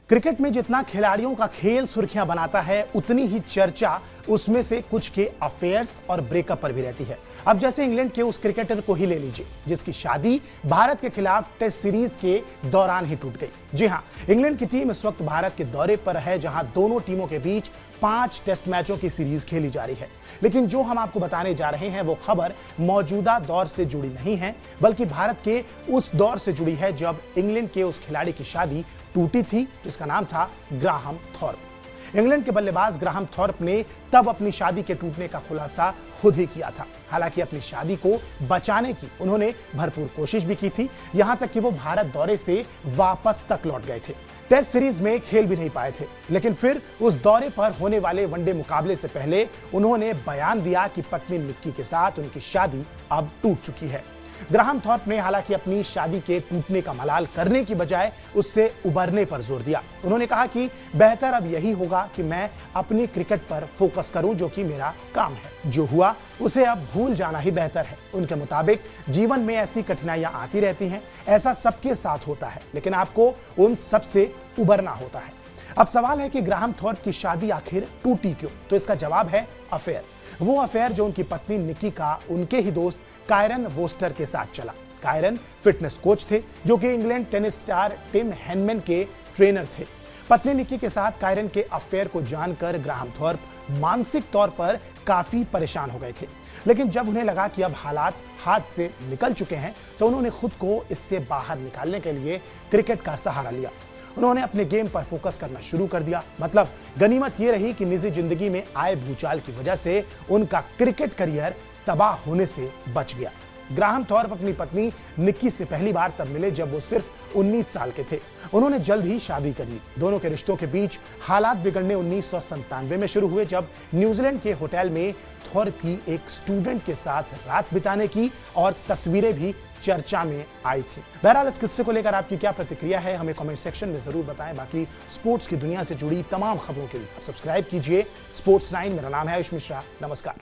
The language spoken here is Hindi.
क्रिकेट में जितना खिलाड़ियों का खेल सुर्खियां बनाता है, उतनी ही चर्चा उसमें से कुछ के अफेयर्स और ब्रेकअप पर भी रहती है। अब जैसे इंग्लैंड के उस क्रिकेटर को ही ले लीजिए जिसकी शादी भारत के खिलाफ टेस्ट सीरीज के दौरान ही टूट गई। जी हां, इंग्लैंड की टीम इस वक्त भारत के दौरे पर है, जहां दोनों टीमों के बीच 5 टेस्ट मैचों की सीरीज खेली जा रही है। लेकिन जो हम आपको बताने जा रहे हैं वो खबर मौजूदा दौर से जुड़ी नहीं है, बल्कि भारत के उस दौर से जुड़ी है जब इंग्लैंड के उस खिलाड़ी की शादी टूटी थी जिसका नाम था ग्राहम थॉर्प। इंग्लैंड के बल्लेबाज ग्राहम थॉर्प ने तब अपनी शादी के टूटने का खुलासा खुद ही किया था। हालांकि अपनी शादी को बचाने की उन्होंने भरपूर कोशिश भी की थी, यहां तक कि वो भारत दौरे से वापस तक लौट गए थे। टेस्ट सीरीज में खेल भी नहीं पाए थे, लेकिन फिर उस दौरे पर होने वाले वनडे मुकाबले से पहले उन्होंने बयान दिया कि पत्नी निक्की के साथ उनकी शादी अब टूट चुकी है। ग्राहम थॉर्प ने हालांकि अपनी शादी के टूटने का मलाल करने की बजाय उससे उबरने पर जोर दिया। उन्होंने कहा कि बेहतर अब यही होगा कि मैं अपनी क्रिकेट पर फोकस करूं, जो कि मेरा काम है। जो हुआ उसे अब भूल जाना ही बेहतर है। उनके मुताबिक जीवन में ऐसी कठिनाइयां आती रहती हैं, ऐसा सबके साथ होता है, लेकिन आपको उन सब से उबरना होता है। अब सवाल है कि ग्राहम थॉर्प की शादी आखिर टूटी क्यों? तो इसका जवाब है अफेयर। वो अफेयर जो उनकी पत्नी निक्की का उनके ही दोस्त कायरन वोस्टर के साथ चला। कायरन फिटनेस कोच थे, जो कि England tennis star Tim Henman के ट्रेनर थे। पत्नी निक्की के साथ कायरन के अफेयर को जानकर ग्राहम थॉर्प मानसिक तौर पर काफी परेशान हो गए थे। लेकिन जब उन्हें लगा कि अब हालात हाथ से निकल चुके हैं, तो उन्होंने खुद को इससे बाहर निकालने के लिए क्रिकेट का सहारा लिया। उन्होंने अपने गेम पर फोकस करना शुरू कर दिया। मतलब गनीमत यह रही कि निजी जिंदगी में आए भूचाल की वजह से उनका क्रिकेट करियर तबाह होने से बच गया। ग्राहम थॉर्प अपनी पत्नी निक्की से पहली बार तब मिले जब वो सिर्फ 19 साल के थे। उन्होंने जल्द ही शादी कर ली। दोनों के रिश्तों के बीच हालात बिगड़ने 1997 में शुरू हुए, जब न्यूजीलैंड के होटल में थॉर्प की एक स्टूडेंट के साथ रात बिताने की और तस्वीरें भी चर्चा में आई थी। बहरहाल इस किस्से को लेकर आपकी क्या प्रतिक्रिया है, हमें कमेंट सेक्शन में जरूर बताएं। बाकी स्पोर्ट्स की दुनिया से जुड़ी तमाम खबरों के लिए आप सब्सक्राइब कीजिए स्पोर्ट्स 9। मेरा नाम है आयुष मिश्रा। नमस्कार।